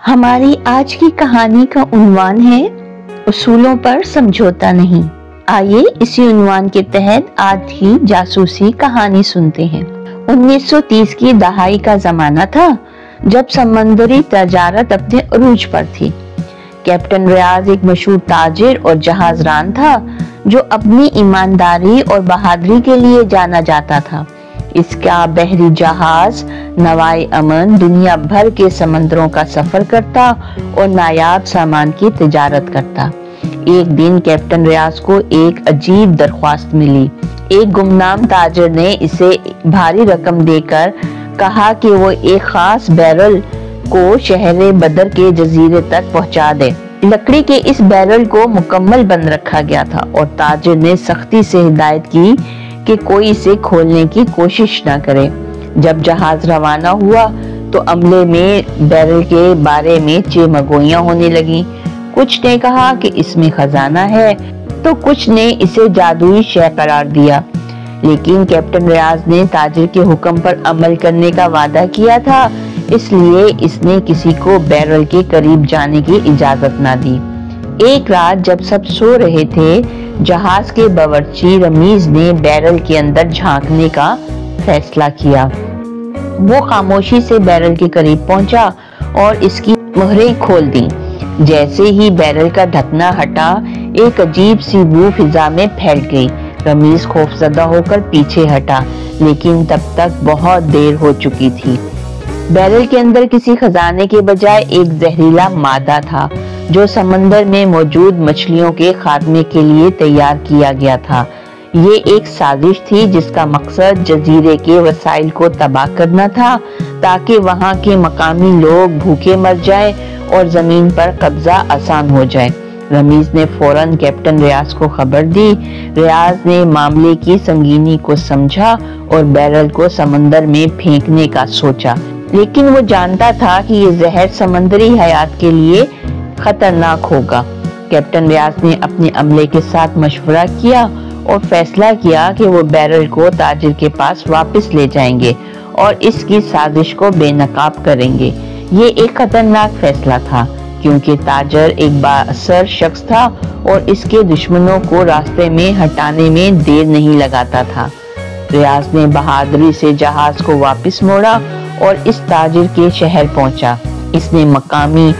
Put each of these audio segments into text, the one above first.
हमारी आज की कहानी का उन्वान है उसूलों पर समझौता नहीं। आइए इसी उन्वान के तहत आज की जासूसी कहानी सुनते हैं। 1930 की दहाई का जमाना था जब समंदरी तजारत अपने अरूज पर थी। कैप्टन रियाज एक मशहूर ताजिर और जहाजरान था जो अपनी ईमानदारी और बहादुरी के लिए जाना जाता था। इसका बहरी जहाज नवाए अमन दुनिया भर के समंदरों का सफर करता और नायाब सामान की तिजारत करता। एक दिन कैप्टन रियाज को एक अजीब दरख्वास्त मिली। एक गुमनाम ताजिर ने इसे भारी रकम देकर कहा कि वो एक खास बैरल को शहर बदर के जजीरे तक पहुंचा दे। लकड़ी के इस बैरल को मुकम्मल बंद रखा गया था और ताजिर ने सख्ती से हिदायत की कि कोई इसे खोलने की कोशिश न करे। जब जहाज रवाना हुआ तो अमले में बैरल के बारे में चेमगोइयां होने लगी। कुछ ने कहा कि इसमें खजाना है तो कुछ ने इसे जादुई शय करार दिया। लेकिन कैप्टन रियाज ने ताजिर के हुक्म पर अमल करने का वादा किया था, इसलिए इसने किसी को बैरल के करीब जाने की इजाजत ना दी। एक रात जब सब सो रहे थे, जहाज के बावर्ची रमीज ने बैरल के अंदर झांकने का फैसला किया। वो खामोशी से बैरल के करीब पहुंचा और इसकी मोहरें खोल दी। जैसे ही बैरल का ढकना हटा, एक अजीब सी बू फिजा में फैल गई। रमीज खौफजदा होकर पीछे हटा, लेकिन तब तक बहुत देर हो चुकी थी। बैरल के अंदर किसी खजाने के बजाय एक जहरीला मादा था जो समंदर में मौजूद मछलियों के खात्मे के लिए तैयार किया गया था। ये एक साजिश थी जिसका मकसद जजीरे के वसाइल को तबाह करना था ताकि वहां के मकामी लोग भूखे मर जाएं और जमीन पर कब्जा आसान हो जाए। रमीज ने फौरन कैप्टन रियाज को खबर दी। रियाज ने मामले की संगीनी को समझा और बैरल को समंदर में फेंकने का सोचा, लेकिन वो जानता था कि ये जहर समंदरी हयात के लिए खतरनाक होगा। कैप्टन रियाज ने अपने अमले के साथ मशवरा किया और फैसला किया कि वो बैरल को ताजिर के पास वापस ले जाएंगे और इसकी साजिश को बेनकाब करेंगे। ये एक खतरनाक फैसला था क्योंकि ताजिर एक बाअसर शख्स था और इसके दुश्मनों को रास्ते में हटाने में देर नहीं लगाता था। रियाज ने बहादुरी से जहाज को वापस मोड़ा और इस ताजिर के शहर पहुंचा। इसने मकामी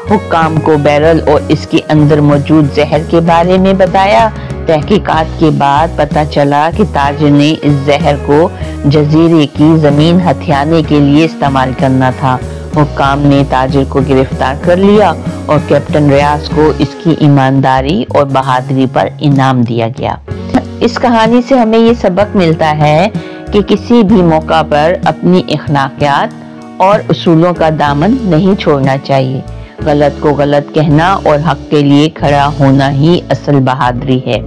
हुक्काम को बैरल और इसके अंदर मौजूद जहर के बारे में बताया। तहकीकात के बाद पता चला कि ताजिर ने इस जहर को जजीरे की जमीन हथियाने के लिए इस्तेमाल करना था। हुक्काम ने ताजिर को गिरफ्तार कर लिया और कैप्टन रियाज को इसकी ईमानदारी और बहादुरी पर इनाम दिया गया। इस कहानी से हमें ये सबक मिलता है कि किसी भी मौका पर अपनी अखलाकियात और उसूलों का दामन नहीं छोड़ना चाहिए। गलत को गलत कहना और हक के लिए खड़ा होना ही असल बहादुरी है।